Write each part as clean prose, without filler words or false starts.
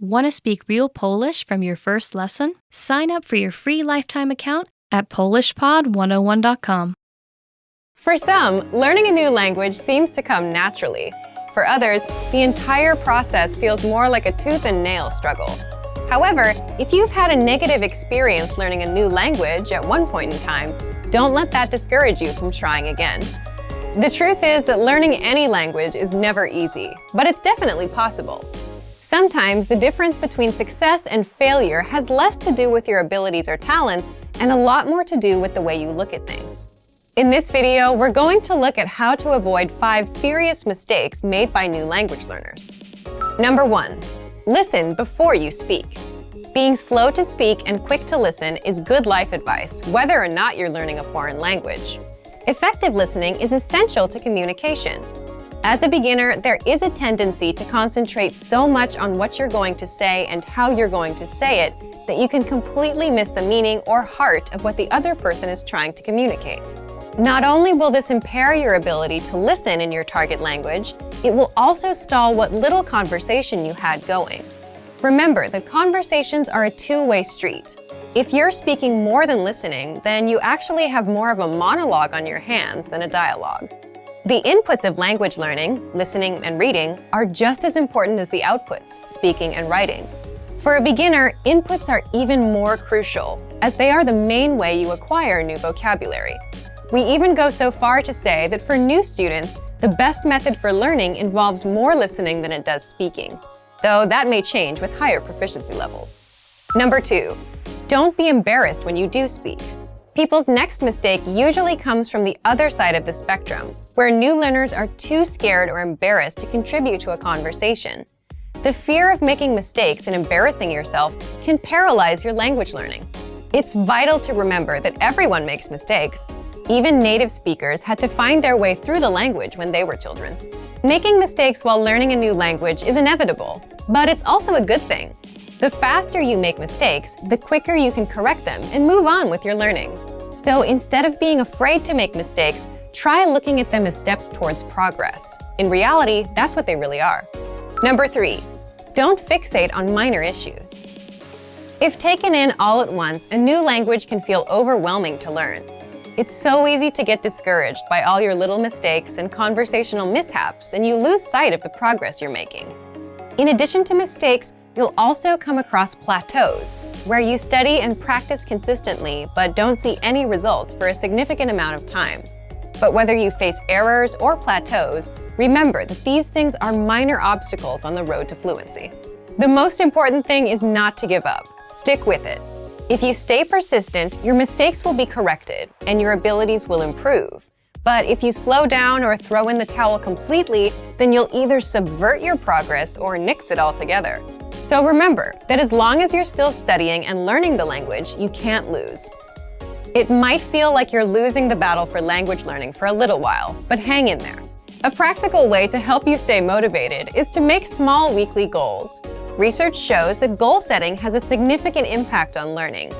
Want to speak real Polish from your first lesson? Sign up for your free lifetime account at polishpod101.com. For some, learning a new language seems to come naturally. For others, the entire process feels more like a tooth and nail struggle. However, if you've had a negative experience learning a new language at one point in time, don't let that discourage you from trying again. The truth is that learning any language is never easy, but it's definitely possible. Sometimes the difference between success and failure has less to do with your abilities or talents and a lot more to do with the way you look at things. In this video, we're going to look at how to avoid 5 serious mistakes made by new language learners. Number 1. Listen before you speak. Being slow to speak and quick to listen is good life advice, whether or not you're learning a foreign language. Effective listening is essential to communication. As a beginner, there is a tendency to concentrate so much on what you're going to say and how you're going to say it that you can completely miss the meaning or heart of what the other person is trying to communicate. Not only will this impair your ability to listen in your target language, it will also stall what little conversation you had going. Remember that conversations are a two-way street. If you're speaking more than listening, then you actually have more of a monologue on your hands than a dialogue. The inputs of language learning, listening and reading, are just as important as the outputs, speaking and writing. For a beginner, inputs are even more crucial, as they are the main way you acquire new vocabulary. We even go so far to say that for new students, the best method for learning involves more listening than it does speaking, though that may change with higher proficiency levels. Number 2, don't be embarrassed when you do speak. People's next mistake usually comes from the other side of the spectrum, where new learners are too scared or embarrassed to contribute to a conversation. The fear of making mistakes and embarrassing yourself can paralyze your language learning. It's vital to remember that everyone makes mistakes. Even native speakers had to find their way through the language when they were children. Making mistakes while learning a new language is inevitable, but it's also a good thing. The faster you make mistakes, the quicker you can correct them and move on with your learning. So instead of being afraid to make mistakes, try looking at them as steps towards progress. In reality, that's what they really are. Number 3, don't fixate on minor issues. If taken in all at once, a new language can feel overwhelming to learn. It's so easy to get discouraged by all your little mistakes and conversational mishaps, and you lose sight of the progress you're making. In addition to mistakes, you'll also come across plateaus, where you study and practice consistently but don't see any results for a significant amount of time. But whether you face errors or plateaus, remember that these things are minor obstacles on the road to fluency. The most important thing is not to give up. Stick with it. If you stay persistent, your mistakes will be corrected and your abilities will improve. But if you slow down or throw in the towel completely, then you'll either subvert your progress or nix it altogether. So remember that as long as you're still studying and learning the language, you can't lose. It might feel like you're losing the battle for language learning for a little while, but hang in there. A practical way to help you stay motivated is to make small weekly goals. Research shows that goal setting has a significant impact on learning.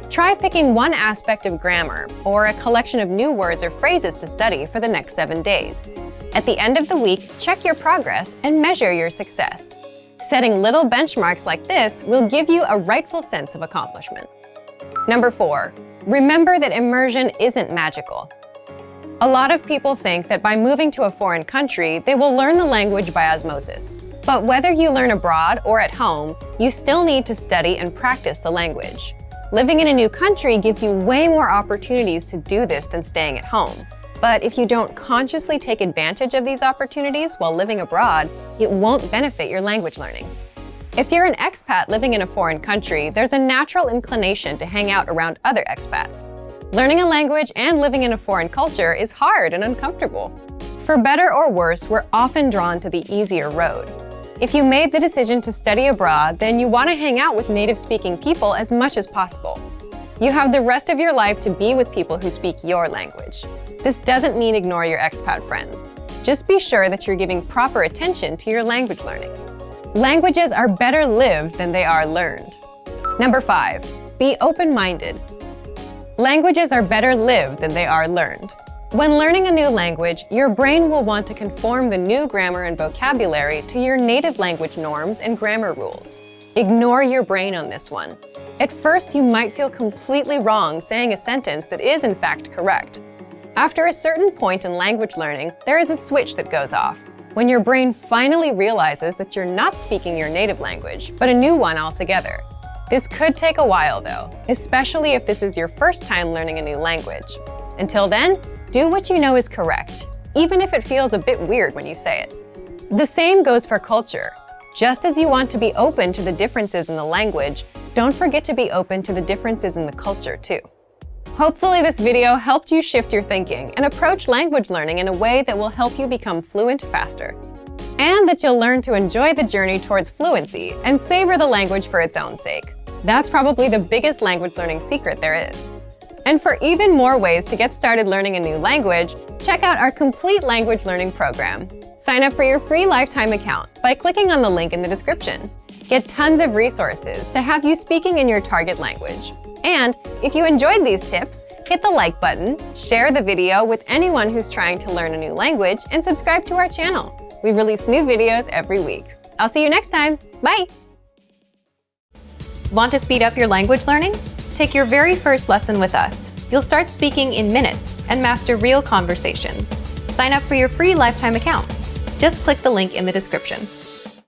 Try picking one aspect of grammar or a collection of new words or phrases to study for the next 7 days. At the end of the week, check your progress and measure your success. Setting little benchmarks like this will give you a rightful sense of accomplishment. Number 4, remember that immersion isn't magical. A lot of people think that by moving to a foreign country, they will learn the language by osmosis. But whether you learn abroad or at home, you still need to study and practice the language. Living in a new country gives you way more opportunities to do this than staying at home. But if you don't consciously take advantage of these opportunities while living abroad, it won't benefit your language learning. If you're an expat living in a foreign country, there's a natural inclination to hang out around other expats. Learning a language and living in a foreign culture is hard and uncomfortable. For better or worse, we're often drawn to the easier road. If you made the decision to study abroad, then you want to hang out with native-speaking people as much as possible. You have the rest of your life to be with people who speak your language. This doesn't mean ignore your expat friends. Just be sure that you're giving proper attention to your language learning. Languages are better lived than they are learned. Number 5, be open-minded. Languages are better lived than they are learned. When learning a new language, your brain will want to conform the new grammar and vocabulary to your native language norms and grammar rules. Ignore your brain on this one. At first, you might feel completely wrong saying a sentence that is in fact correct. After a certain point in language learning, there is a switch that goes off, when your brain finally realizes that you're not speaking your native language, but a new one altogether. This could take a while though, especially if this is your first time learning a new language. Until then, do what you know is correct, even if it feels a bit weird when you say it. The same goes for culture. Just as you want to be open to the differences in the language, don't forget to be open to the differences in the culture too. Hopefully this video helped you shift your thinking and approach language learning in a way that will help you become fluent faster. And that you'll learn to enjoy the journey towards fluency and savor the language for its own sake. That's probably the biggest language learning secret there is. And for even more ways to get started learning a new language, check out our complete language learning program. Sign up for your free lifetime account by clicking on the link in the description. Get tons of resources to have you speaking in your target language. And if you enjoyed these tips, hit the like button, share the video with anyone who's trying to learn a new language, and subscribe to our channel. We release new videos every week. I'll see you next time. Bye! Want to speed up your language learning? Take your very first lesson with us. You'll start speaking in minutes and master real conversations. Sign up for your free lifetime account. Just click the link in the description.